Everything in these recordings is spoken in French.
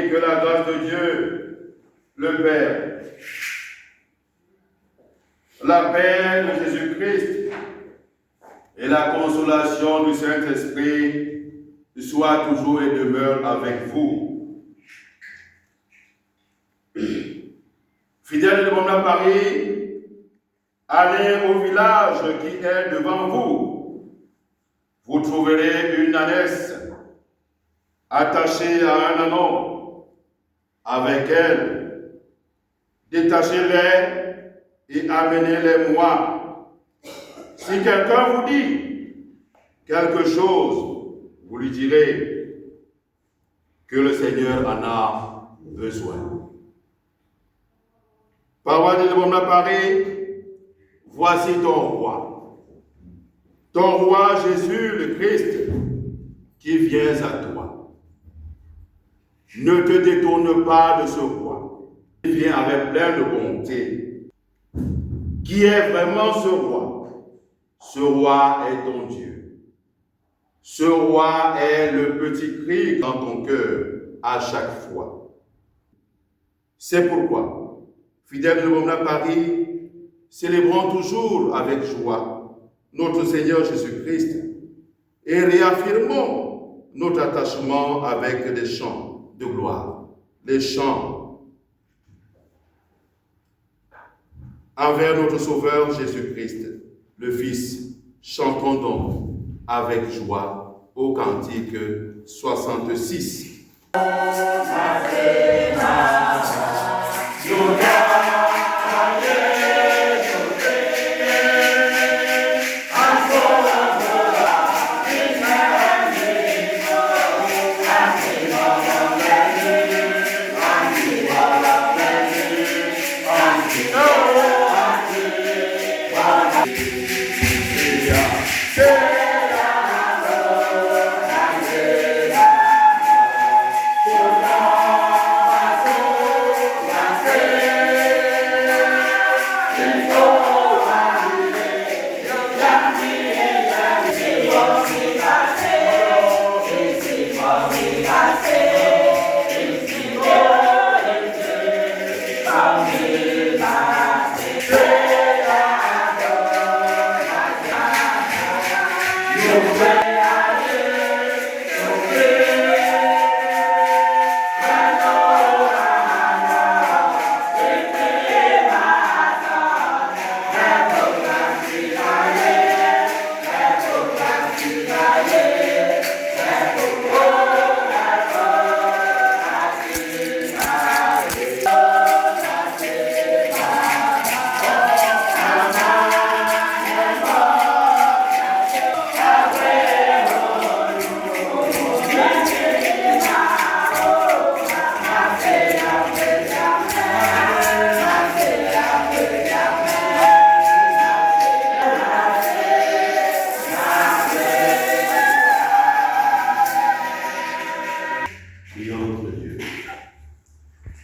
que la grâce de Dieu, le Père, la paix de Jésus-Christ et la consolation du Saint-Esprit soient toujours et demeurent avec vous. Fidèles de mon Paris, allez au village qui est devant vous. Vous trouverez une ânesse attachée à un anon. Avec elle, détachez-les et amenez-les-moi. Si quelqu'un vous dit quelque chose, vous lui direz que le Seigneur en a besoin. Parole de mon appareil, voici ton roi. Ton roi Jésus le Christ qui vient à toi. Ne te détourne pas de ce roi. Il vient avec plein de bonté. Qui est vraiment ce roi? Ce roi est ton Dieu. Ce roi est le petit cri dans ton cœur à chaque fois. C'est pourquoi, fidèles de mon Paris, célébrons toujours avec joie notre Seigneur Jésus-Christ et réaffirmons notre attachement avec des chants de gloire, les chants envers notre Sauveur Jésus-Christ, le Fils. Chantons donc avec joie au cantique 66.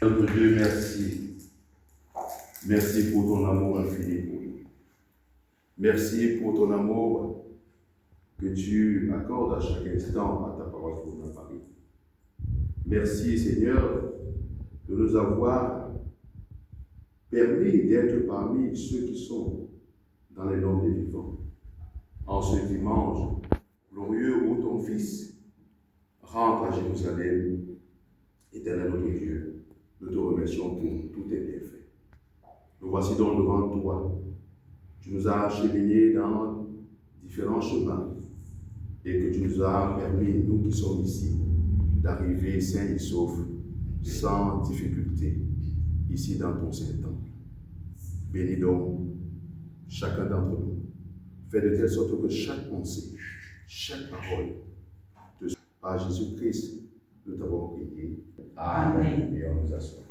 Notre Dieu, merci. Merci pour ton amour infini pour nous. Merci pour ton amour que tu accordes à chaque instant à ta parole pour notre famille. Merci Seigneur de nous avoir permis d'être parmi ceux qui sont dans les noms des vivants. En ce dimanche glorieux où ton Fils rentre à Jérusalem, éternel notre Dieu, nous te remercions pour tous tes bienfaits. Nous voici donc devant toi. Tu nous as acheminés dans différents chemins et que tu nous as permis, nous qui sommes ici, d'arriver sains et saufs, sans difficulté, ici dans ton Saint-Temple. Bénis donc chacun d'entre nous. Fais de telle sorte que chaque pensée, chaque parole, par Jésus-Christ, nous t'avons prié. Amen. Et on nous assoit.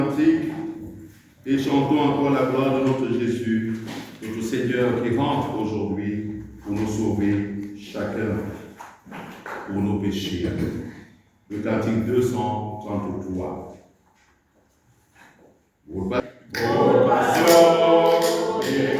Et chantons encore la gloire de notre Jésus, notre Seigneur qui rentre aujourd'hui pour nous sauver chacun pour nos péchés. Le cantique 233. Vos passions et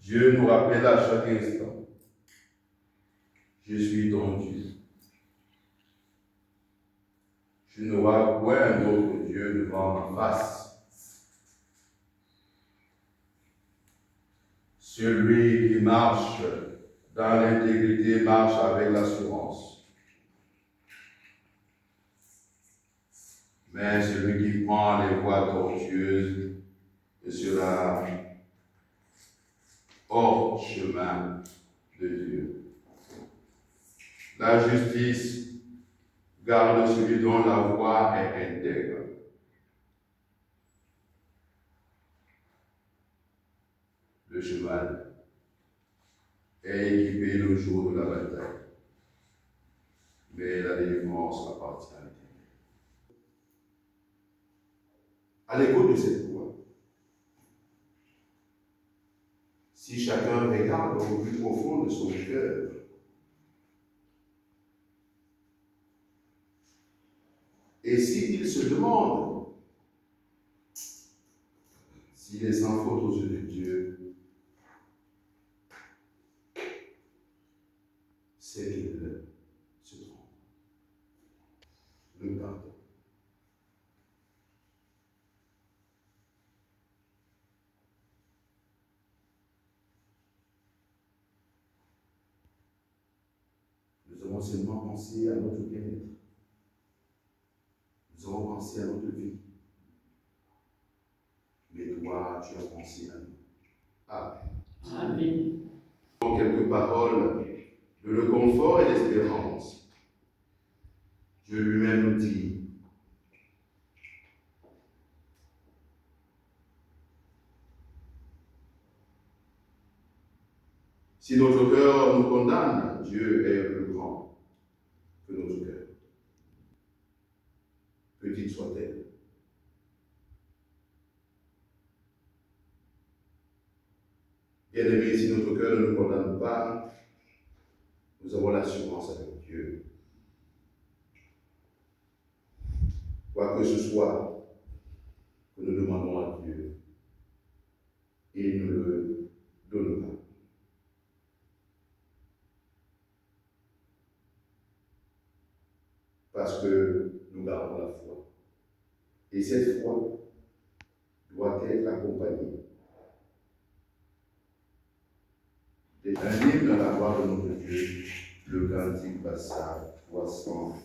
Dieu nous rappelle à chaque instant, je suis ton Dieu. Je n'aurai point un autre Dieu devant ma face. Celui qui marche dans l'intégrité marche avec l'assurance. Mais celui qui prend les voies tortueuses sera hors chemin de Dieu. La justice garde celui dont la voie est intègre. Le cheval est équipé le jour de la bataille, mais la délivrance appartient à l'Éternel. À l'écoute de cette voix, si chacun regarde au plus profond de son cœur, et s'il se demande s'il est sans faute aux yeux de Dieu, c'est qu'il se trompe. Le pardon. Nous avons seulement pensé à notre bien-être. Nous avons pensé à notre vie. Mais toi, tu as pensé à nous. Amen. Amen. Quelques paroles de le confort et l'espérance. Dieu lui-même nous dit, si notre cœur nous condamne, Dieu est plus grand que notre cœur. Petite soit-elle. Bien-aimés, si notre cœur ne nous condamne pas, nous avons l'assurance avec Dieu. Quoi que ce soit que nous demandons à Dieu, il nous le donnera. Parce que nous gardons la foi. Et cette foi doit être accompagnée d'un hymne à la gloire de notre Dieu, le cantique passage 323.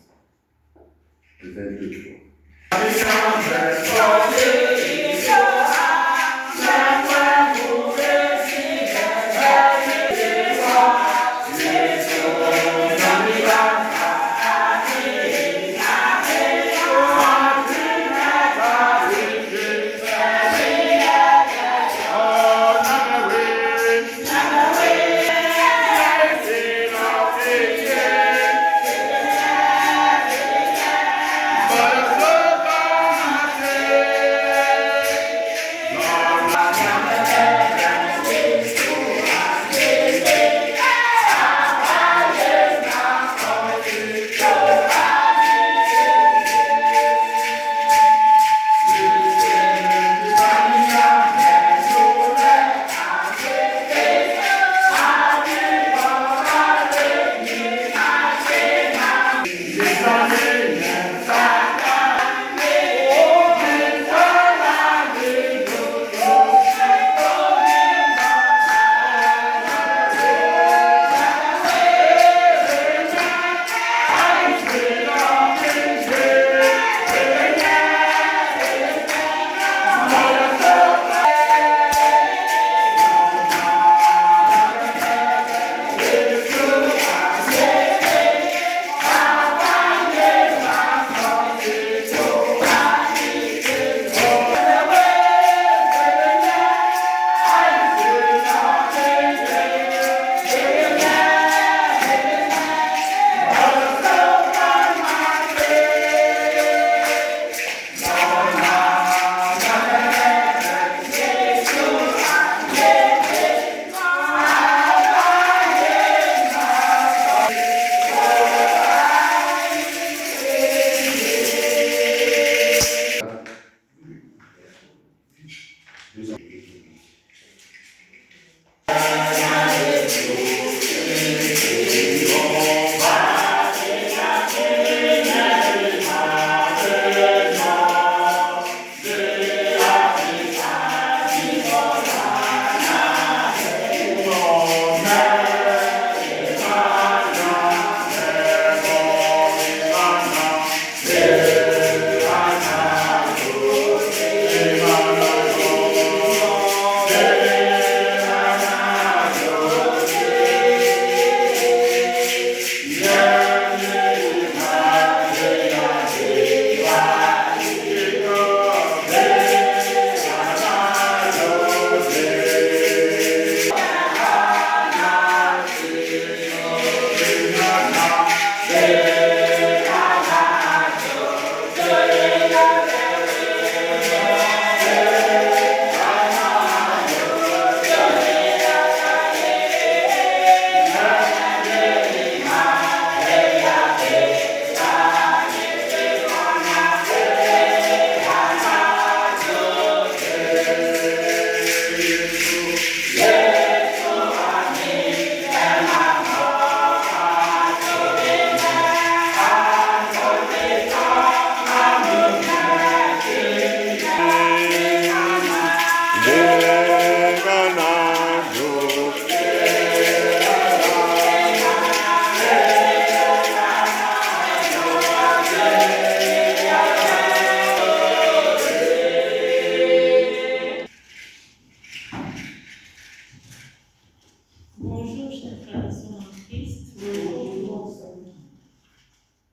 Bonjour, chers frères et sœurs en Christ.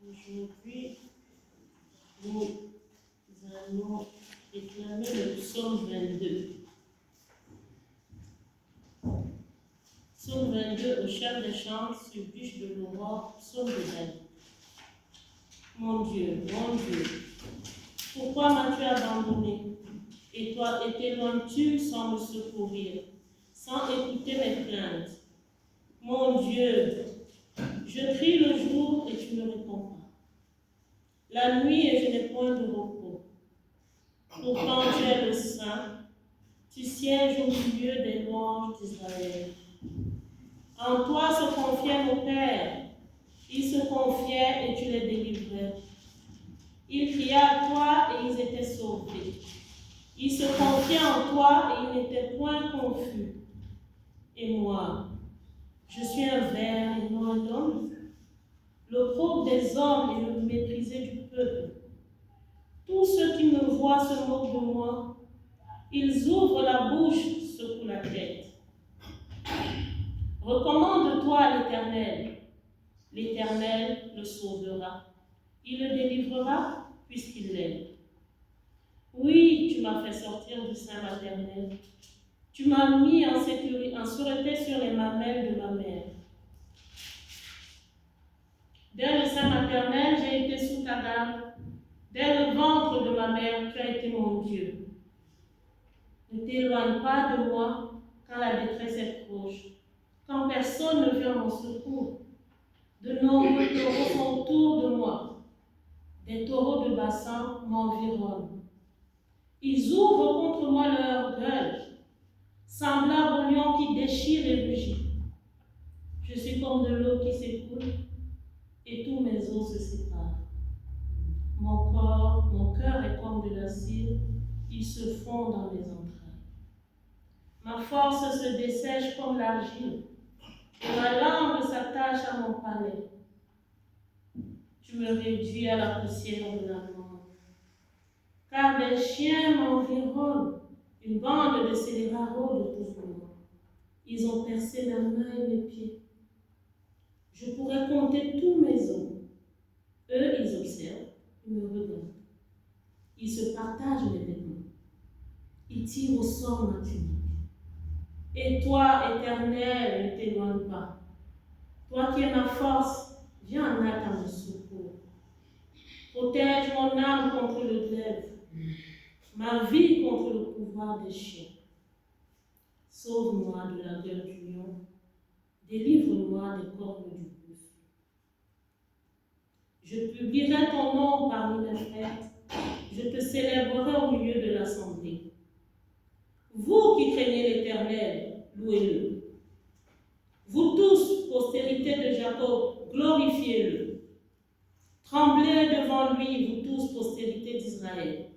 Aujourd'hui, nous allons déclamer le psaume 22. Psaume 22, au chef des chants, sur bûche de l'aurore, psaume de David. Mon Dieu, pourquoi m'as-tu abandonné? Et t'éloignes-tu sans me secourir, sans écouter mes plaintes? Mon Dieu, je crie le jour et tu ne me réponds pas. La nuit et je n'ai point de repos. Pourtant tu es le Saint, tu sièges au milieu des louanges d'Israël. En toi se confiaient nos pères, ils se confiaient et tu les délivrais. Ils criaient à toi et ils étaient sauvés. Ils se confiaient en toi et ils n'étaient point confus. Et moi, je suis un ver et non un homme, l'opprobre des hommes et le méprisé du peuple. Tous ceux qui me voient se moquent de moi. Ils ouvrent la bouche, secouent la tête. Recommande-toi à l'Éternel. L'Éternel le sauvera. Il le délivrera puisqu'il l'aime. Oui, tu m'as fait sortir du sein maternel. Tu m'as mis en sûreté sur les mamelles de ma mère. Dès le sein maternel, j'ai été sous ta garde. Dès le ventre de ma mère, tu as été mon Dieu. Ne t'éloigne pas de moi quand la détresse est proche, quand personne ne vient à mon secours. De nombreux taureaux sont autour de moi. Des taureaux de bassin m'environnent. Ils ouvrent contre moi leur gueule, semblables au lion qui déchire et rugit. Je suis comme de l'eau qui s'écoule et tous mes os se séparent. Mon cœur est comme de la cire, il se fond dans mes entrailles. Ma force se dessèche comme l'argile, et ma langue s'attache à mon palais. Tu me réduis à la poussière de la mort. Car des chiens m'environnent, une bande de scélérats rôde autour de moi. Ils ont percé ma main et mes pieds. Je pourrais compter tous mes os. Eux, ils observent, ils me regardent. Ils se partagent mes vêtements. Ils tirent au sort ma tunique. Et toi, Éternel, ne t'éloigne pas. Toi qui es ma force, viens en aide à mon secours. Protège mon âme contre le glaive, ma vie contre le pouvoir des chiens. Sauve-moi de la gueule du lion, délivre-moi des cornes du bœuf. Je publierai ton nom parmi mes frères, je te célébrerai au milieu de l'assemblée. Vous qui craignez l'Éternel, louez-le. Vous tous, postérité de Jacob, glorifiez-le. Tremblez devant lui, vous tous, postérité d'Israël.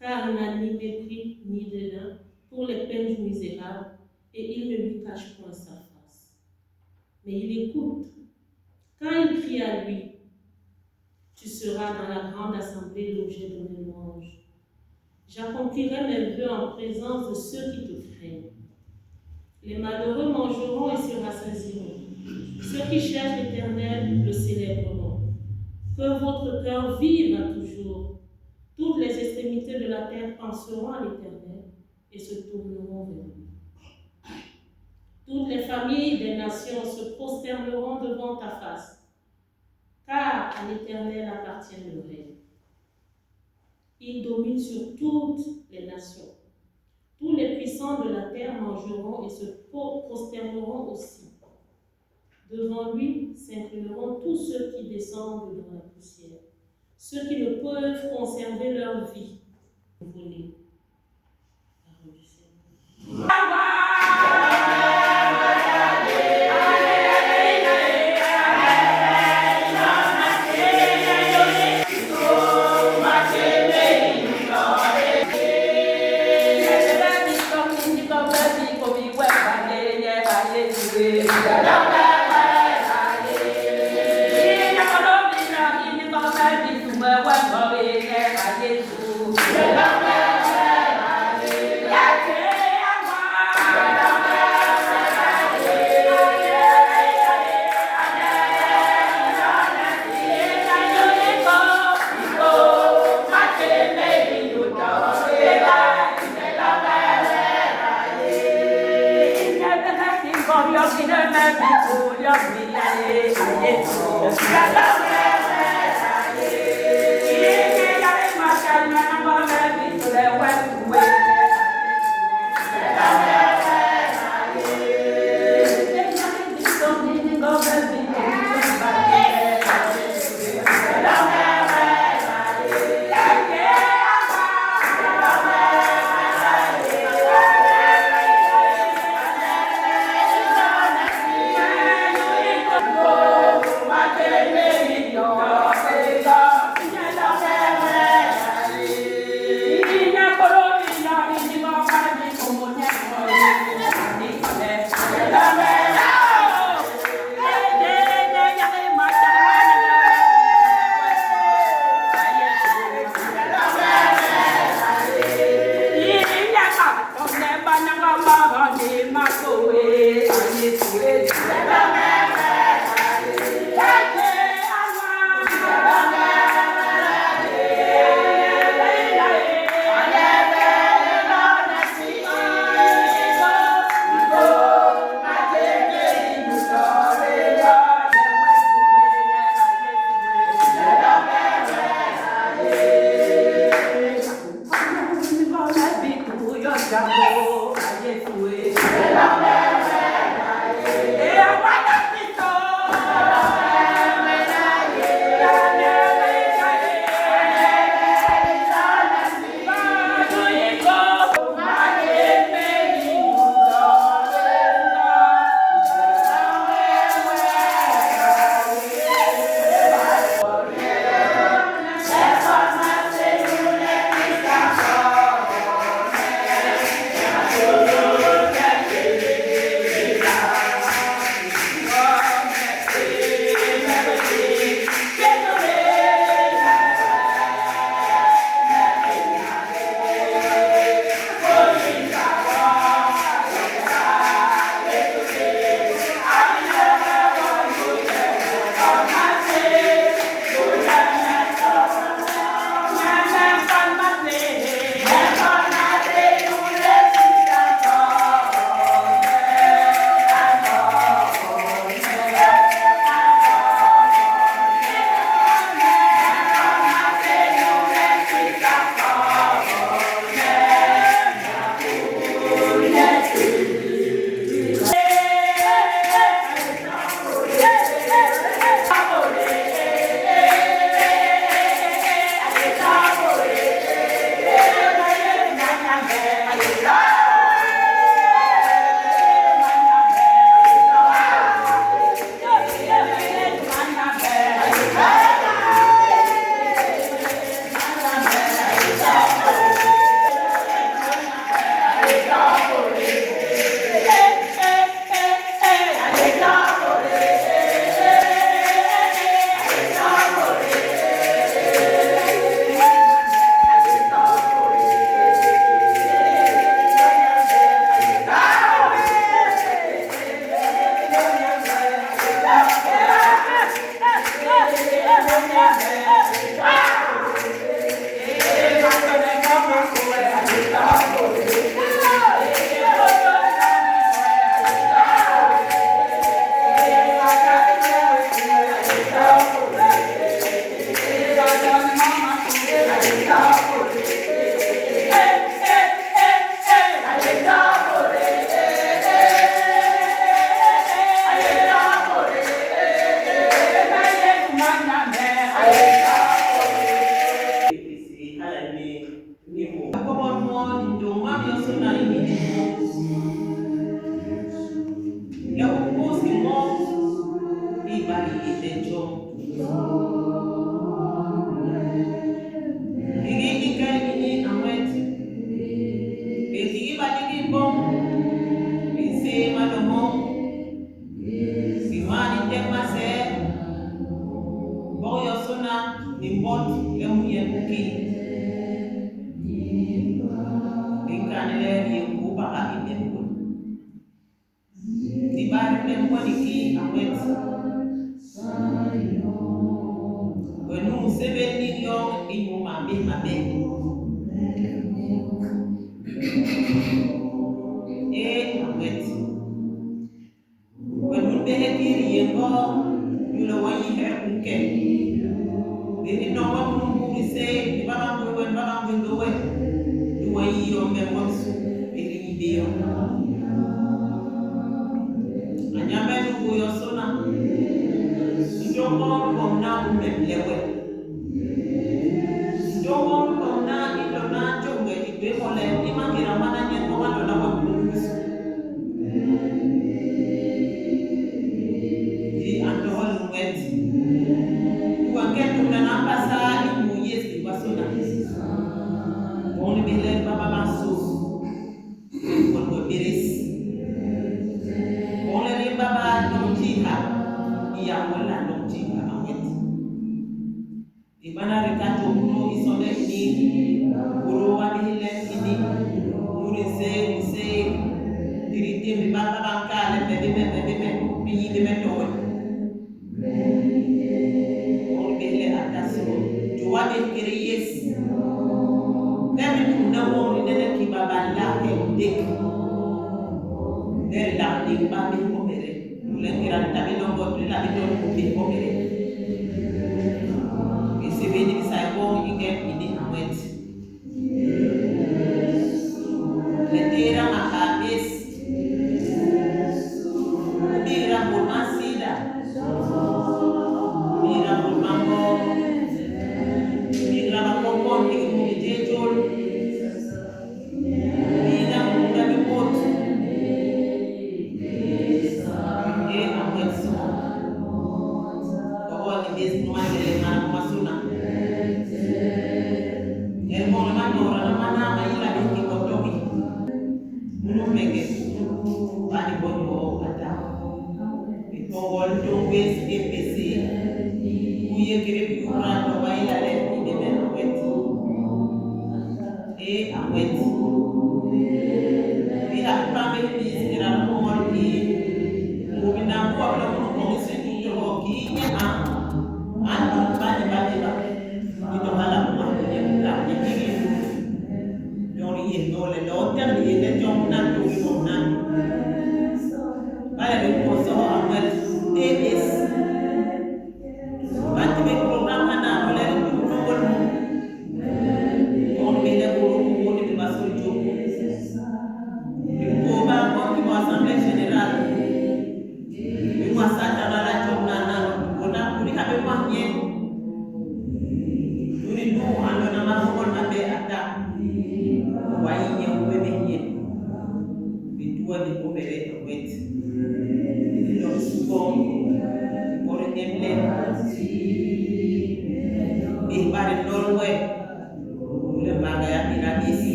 Car il n'a ni mépris ni dédain pour les peines du misérable, et il ne lui cache point sa face. Mais il écoute. Quand il crie à lui, tu seras dans la grande assemblée l'objet de mes louanges. J'accomplirai mes vœux en présence de ceux qui te craignent. Les malheureux mangeront et se rassasieront. Ceux qui cherchent l'Éternel le célébreront. Que votre cœur vive à toujours. Toutes les extrémités de la terre penseront à l'Éternel et se tourneront vers lui. Toutes les familles des nations se prosterneront devant ta face, car à l'Éternel appartient le règne. Il domine sur toutes les nations. Tous les puissants de la terre mangeront et se prosterneront aussi. Devant lui s'inclineront tous ceux qui descendent dans la poussière, ceux qui ne peuvent conserver leur vie. Venez. Parole du Seigneur.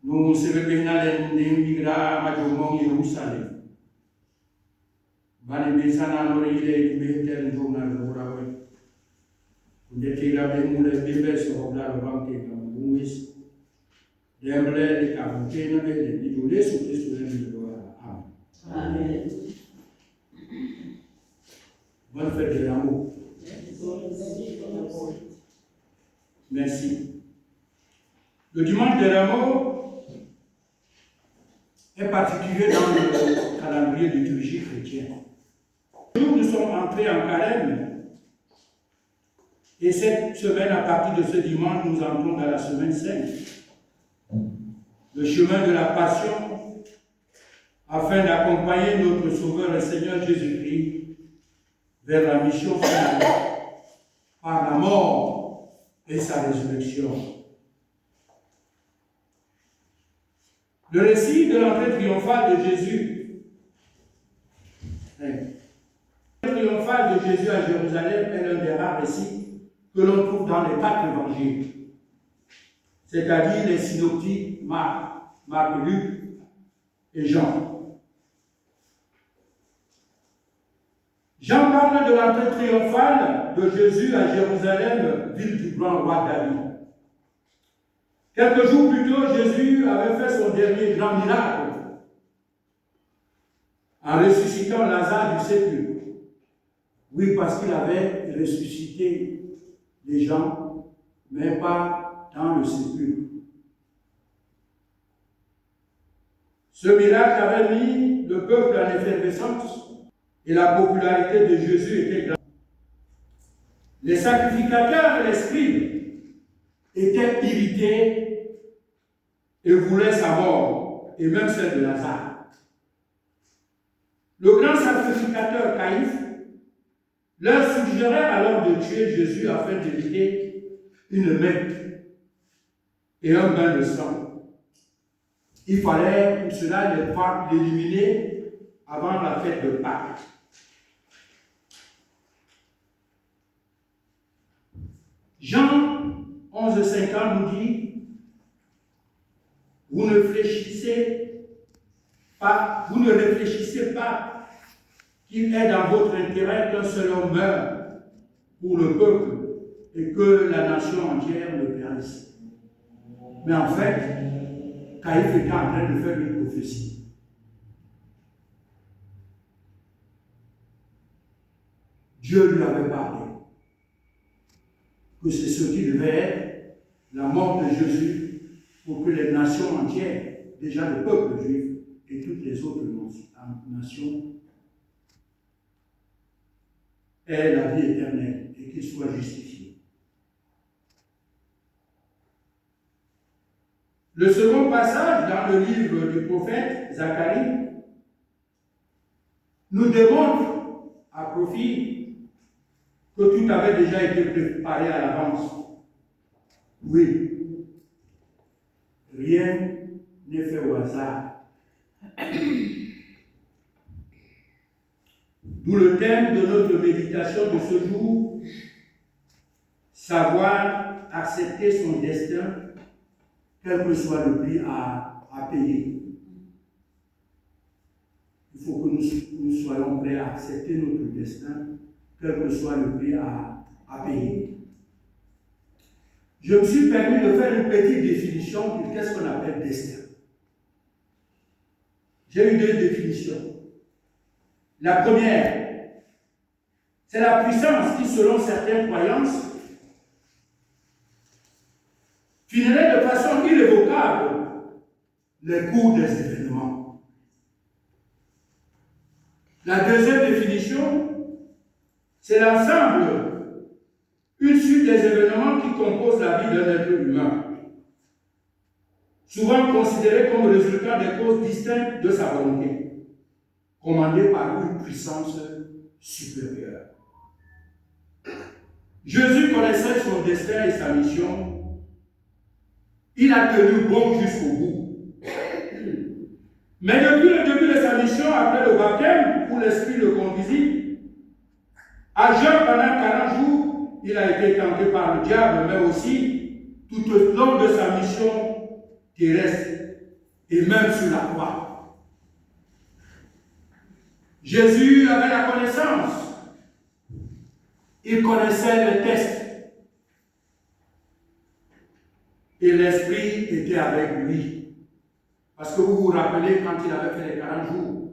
Nous célébrons l'immigrant majorement Jérusalem. Bani besana lori ile ibehtel ndona lora we. Ndetira bemule bembe so obla banke kam buwis. Demble de kam tena de idole su Kristo le doa. Amen. Bonne fête de l'amour. Merci. Le dimanche de l'amour, est particulier dans le calendrier liturgique chrétien. Nous sommes entrés en carême et cette semaine, à partir de ce dimanche, nous entrons dans la semaine sainte. Le chemin de la passion afin d'accompagner notre Sauveur et Seigneur Jésus-Christ vers la mission finale par la mort et sa résurrection. Le récit de l'entrée triomphale de Jésus, l'entrée triomphale de Jésus à Jérusalem est l'un des rares récits que l'on trouve dans les 4 évangiles, c'est-à-dire les synoptiques Marc, Luc et Jean. Jean parle de l'entrée triomphale de Jésus à Jérusalem, ville du grand roi David. Quelques jours plus tôt, Jésus avait fait son dernier grand miracle en ressuscitant Lazare du sépulcre. Oui, parce qu'il avait ressuscité les gens, mais pas dans le sépulcre. Ce miracle avait mis le peuple en effervescence et la popularité de Jésus était grande. Les sacrificateurs et les scribes étaient irrités et voulaient sa mort, et même celle de Lazare. Le grand sacrificateur Caïphe leur suggérait alors de tuer Jésus afin d'éviter une mette et un bain de sang. Il fallait pour cela l'éliminer avant la fête de Pâques. Jean 11,50 nous dit: vous ne réfléchissez pas qu'il est dans votre intérêt qu'un seul homme meure pour le peuple et que la nation entière le périsse. Mais en fait, Caïphe était en train de faire une prophétie. Dieu lui avait parlé que c'est ce qui devait être la mort de Jésus pour que les nations entières, déjà le peuple juif et toutes les autres nations, aient la vie éternelle et qu'ils soient justifiés. Le second passage dans le livre du prophète Zacharie nous démontre à profit que tout avait déjà été préparé à l'avance. Oui, rien n'est fait au hasard. D'où le thème de notre méditation de ce jour, savoir accepter son destin, quel que soit le prix à payer. Il faut que nous soyons prêts à accepter notre destin, quel que soit le prix à payer. Je me suis permis de faire une petite définition de qu'est-ce qu'on appelle destin. J'ai eu 2 définitions. La première, c'est la puissance qui, selon certaines croyances, finirait de façon irrévocable les cours des événements. La deuxième définition, c'est l'ensemble, une suite des événements qui composent la vie d'un être humain, souvent considérés comme résultat des causes distinctes de sa volonté, commandée par une puissance supérieure. Jésus connaissait son destin et sa mission. Il a tenu bon jusqu'au bout. Mais depuis le début de sa mission, après le baptême, où l'Esprit le conduisit, à jeun pendant 40 jours, il a été tenté par le diable, mais aussi tout au long de sa mission terrestre et même sur la croix. Jésus avait la connaissance. Il connaissait les tests. Et l'Esprit était avec lui. Parce que vous vous rappelez quand il avait fait les 40 jours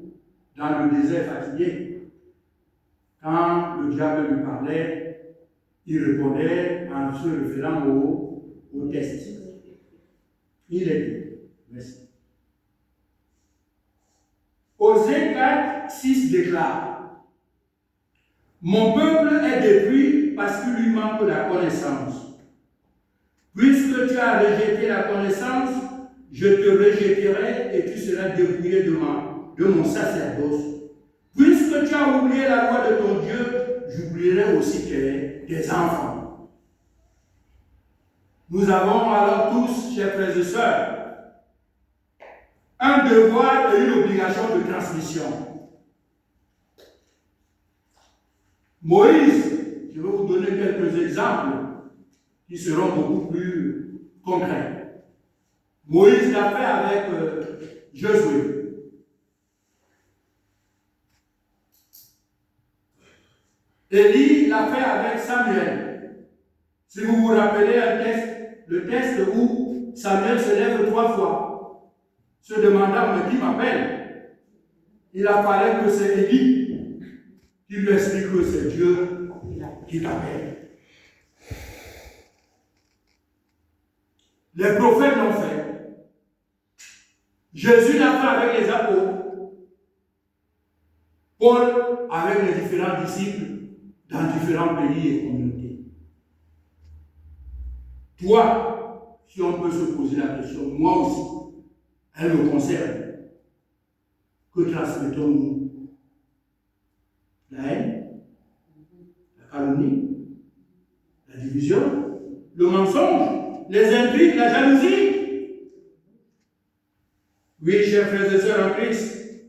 dans le désert fatigué, quand le diable lui parlait, il répondait en se référant au test. Il est dit. Merci. 6 déclare: Mon peuple est détruit parce qu'il lui manque la connaissance. Puisque tu as rejeté la connaissance, je te rejetterai et tu seras dépouillé de mon sacerdoce. Puisque tu as oublié la loi de ton Dieu, j'oublierai aussi tes enfants. Nous avons alors tous, chers frères et sœurs, un devoir et une obligation de transmission. Moïse, je vais vous donner quelques exemples qui seront beaucoup plus concrets. Moïse l'a fait avec Josué. Élie l'a fait avec Samuel. Si vous vous rappelez le texte où Samuel se lève 3 fois, se demandant mais qui m'appelle, il apparaît que c'est Élie qui lui explique que c'est Dieu qui t'appelle. Les prophètes l'ont fait. Jésus l'a fait avec les apôtres. Paul avec les différents disciples dans différents pays et communautés. Toi, si on peut se poser la question, moi aussi, elle me concerne. Que transmettons-nous? La haine, la calomnie, la division, le mensonge, les intrigues, la jalousie. Oui, chers frères et sœurs en Christ,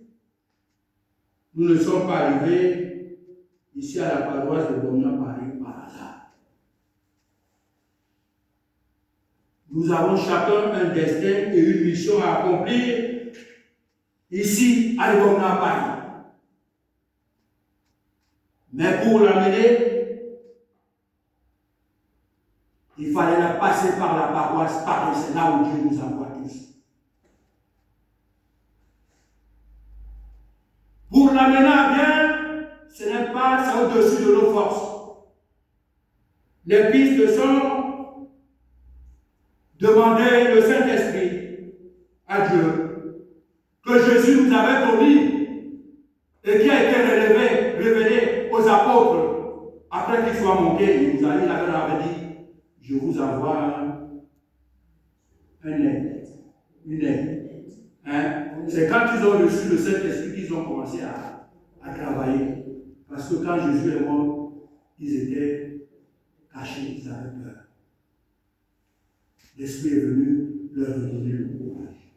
nous ne sommes pas arrivés ici à la paroisse de Bourna Paris par hasard. Nous avons chacun un destin et une mission à accomplir ici à Bourna Paris. Mais pour l'amener, il fallait la passer par la paroisse Paris, c'est là où Dieu nous envoie tous. Pour l'amener à bien, ce n'est pas, c'est au-dessus de nos forces. Les pistes sont demander le Saint-Esprit à Dieu, que Jésus nous avait promis et qui a été révélé aux apôtres après qu'il soit monté. Il avait dit, je vous envoie un aide, une aide. Hein? C'est quand ils ont reçu le Saint-Esprit qu'ils ont commencé à travailler. Parce que quand Jésus est mort, ils étaient cachés, ils avaient peur. L'Esprit est venu leur redonner le courage.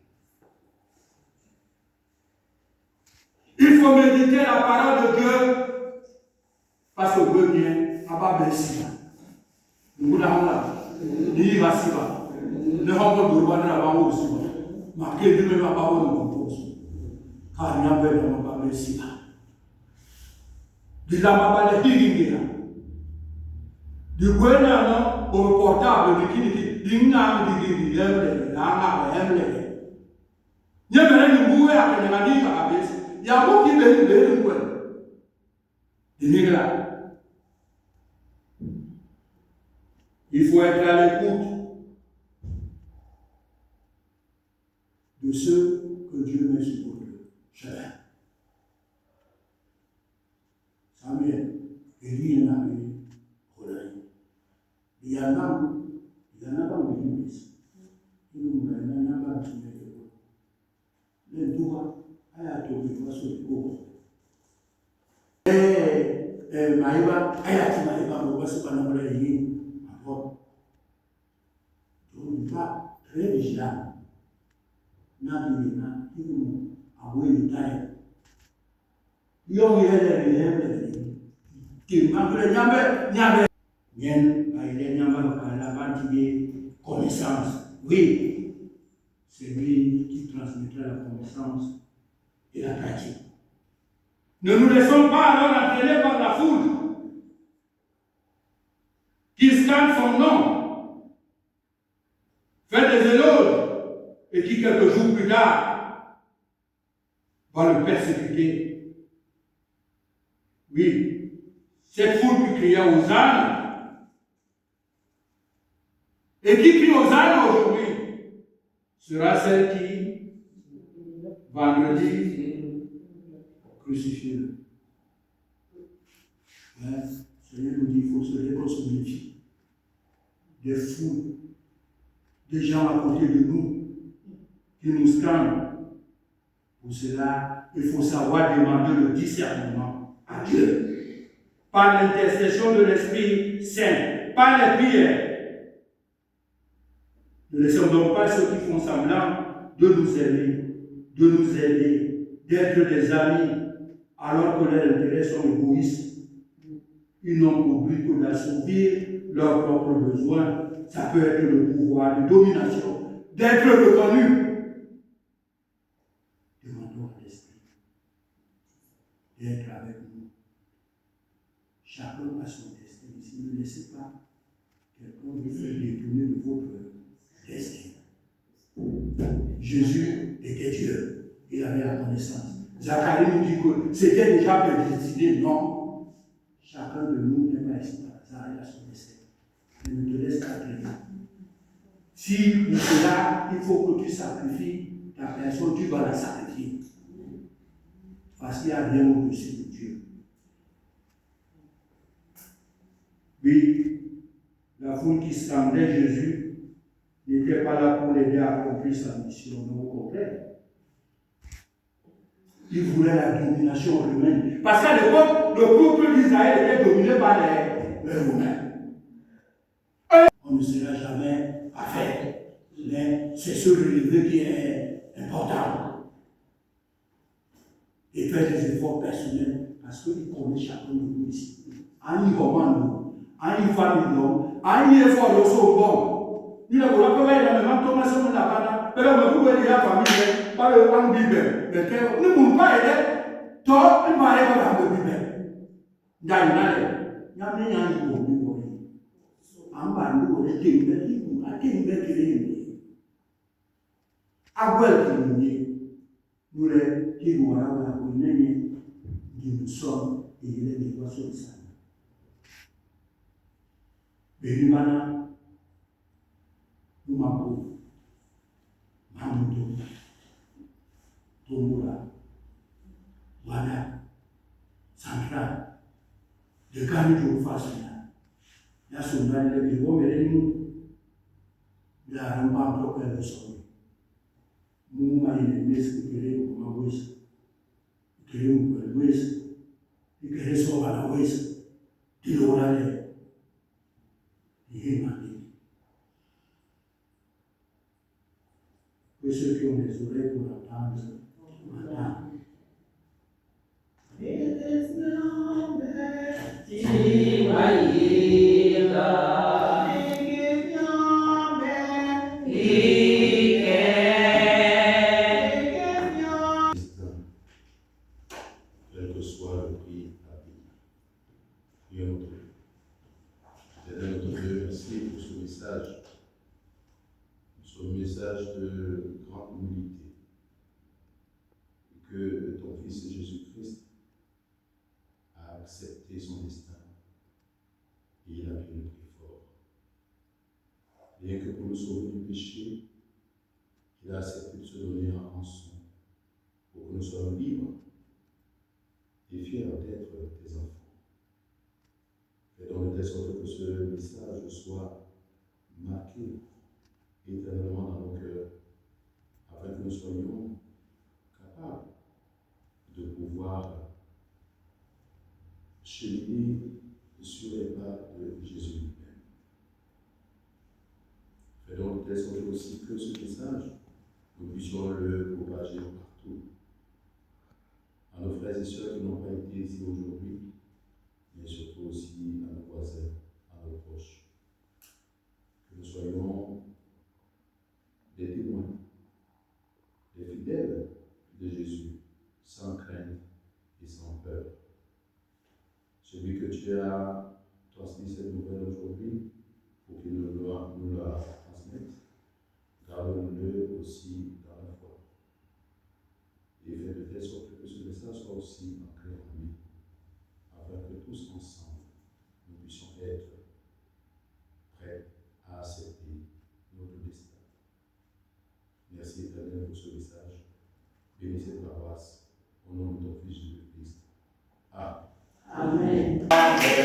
Il faut méditer la parole de Dieu parce que Dieu vient à bas Bessia. Nous l'avons là. Ni Vassiva. Ne rencontre de Rwanda avant aussi. Marqué de même à parole de compose. Car il n'y a pas de bas Bessia. De la mabale hiringira. Du gouvernement au portable de qui d'ingam de l'emble, l'emble. Nyamere ni mbuwe akanyaga kabisa. Ya muki be kwa. Dinigla. Il faut être à l'écoute de ceux que Dieu met sur votre chemin. Samuel, Élie et Nabi, Rolani. Il y en a dans l'église. Il nous a dit, les doigts, elle a trouvé sur le corps. Et Maïba, elle a dit Maïba, on va se parler. Donc, pas très vigilant. Nabi, il a envoyé le taille. Il a envoyé les qui m'a fait Nyambe. Connaissance. Oui, c'est lui qui transmettra la connaissance et la pratique. Ne nous laissons pas alors entraîner par la foule qui scande son nom, fait des éloges et qui quelques jours plus tard va le persécuter. Oui, cette foule qui criait aux ânes et qui crie aux ânes aujourd'hui sera celle qui, vendredi, crucifiez-le. Hein? Seigneur nous dit qu'il faut se réconcilier. Des fous, des gens à côté de nous, qui nous scannent. Pour cela, il faut savoir demander le discernement à Dieu. Par l'intercession de l'Esprit Saint, par les prières. Ne laissons donc pas ceux qui font semblant de nous aider, d'être des amis, alors que leurs intérêts sont égoïstes. Ils n'ont pour but que d'assouvir leurs propres besoins. Ça peut être le pouvoir de domination, d'être reconnu. Demandons à l'Esprit d'être avec nous. Chacun a son destin ici. Ne laissez pas quelqu'un vous faire détourner de votre destin. Jésus était Dieu. Il avait la connaissance. Zacharie nous dit que c'était déjà prédestiné. Non. Chacun de nous n'est pas ici par hasard. Il a son destin. Mais ne te laisse pas traîner. Si pour cela, il faut que tu sacrifies ta personne, tu dois la sacrifier. Parce qu'il n'y a rien au-dessus de Dieu. Oui, la foule qui semblait Jésus n'était pas là pour l'aider à accomplir sa mission, non, au contraire. Il voulait la domination romaine. Parce qu'à l'époque, le peuple d'Israël était dominé par les Romains. On ne sera jamais parfait. Mais c'est ce relevé qui est important. Et faire des efforts personnels parce qu'il connaît chacun de nous ici. En y commande, en y famille, en y effort, au bon. Il a voulu que la même Thomas on l'a pas. Mais là, vous voyez la famille, pas le en Bible. Mais que nous ne pouvons pas aider. Toi, il m'a aidé dans le Bible. D'ailleurs, il y a un peu de en bas, nous, on est témoins, on a témoins qui réunissent. À quoi nous les qui nous nous sommes et les négociations de ça. Bérimana, nous m'avons, Mamoudou, Tomura, Wada, Central, de Gamidou Fassina. La sondage de bureau, mais nous, la rampe encore qu'elle sonne. Nous, ma ennemi, qui est ma voix. Queremos ver Luis y que eso va a la Luis y lo haré y Emmanuel. Pues ceux qui ont des oreilles pour entendre, entendre. Quel que soit le prix à payer. Prions notre Dieu. Éternel notre Dieu, merci pour ce message de grande humilité. Et que ton Fils Jésus-Christ a accepté son destin et il a payé le prix fort. Rien que pour nous sauver du péché, il a accepté de se donner en rançon pour que nous soyons libres et fiers d'être tes enfants. Fais donc de telle sorte que ce message soit marqué éternellement dans nos cœurs, afin que nous soyons capables de pouvoir cheminer sur les pas de Jésus lui-même. Fais donc de telle sorte aussi que ce message, nous puissions le propager partout. À nos frères et sœurs qui n'ont pas été ici aujourd'hui, mais surtout aussi à nos voisins, à nos proches. Que nous soyons des témoins, des fidèles de Jésus, sans crainte et sans peur. Celui que tu as transmis cette nouvelle aujourd'hui, pour qu'il nous la transmette, garde-le aussi dans la foi. Et fais de telle sorte que ce message soit aussi ancré en lui, afin que tous ensemble, nous puissions être prêts à accepter notre destin. Merci Éternel pour ce message. Bénis cette paroisse Au nom de ton Fils Jésus-Christ. Amen. Amen.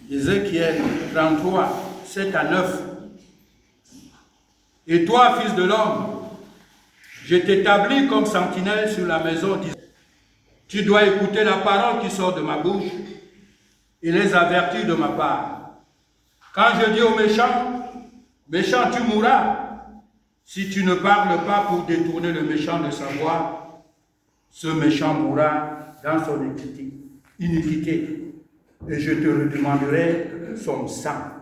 Ézéchiel 33, 7 à 9. Et toi, fils de l'homme, je t'établis comme sentinelle sur la maison d'Israël. Tu dois écouter la parole qui sort de ma bouche et les avertir de ma part. Quand je dis aux méchants, méchant, tu mourras. Si tu ne parles pas pour détourner le méchant de sa voie, ce méchant mourra dans son iniquité. Et je te redemanderai son sang.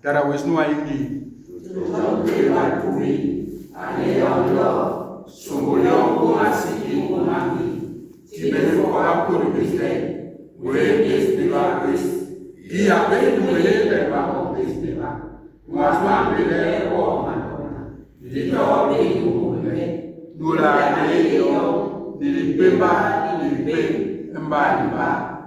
Tara wisnu ayini. Tutoke batui, aleondo, sungulongo masiki kumami, tibele kwa kurubiste, wege stiba wis, iya betu wele ba obistiba, mwaswa bele o manona, dito be yumule, dula leyo, nilipemba, nilipe, mbaliba,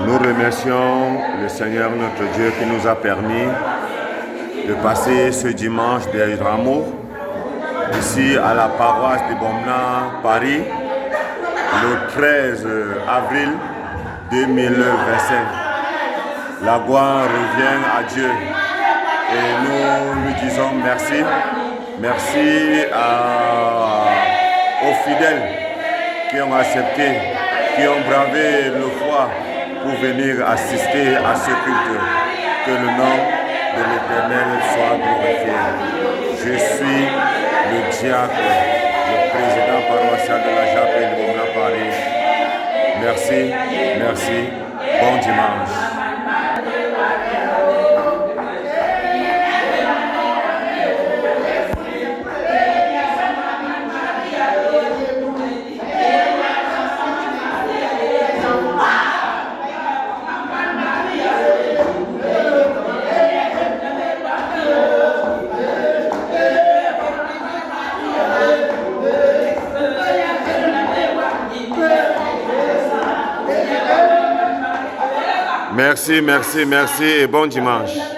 Nous remercions le Seigneur notre Dieu qui nous a permis de passer ce dimanche des Rameaux ici à la paroisse de Bomna, Paris, le 13 avril 2025. La gloire revient à Dieu et nous lui disons merci. Merci aux fidèles qui ont accepté, qui ont bravé le froid pour venir assister à ce culte. Que le nom de l'Éternel soit glorifié. Je suis le diacre, le président paroissial de la chapelle de Bomna Paris. Merci, merci, bon dimanche. Merci, merci, merci et bon dimanche.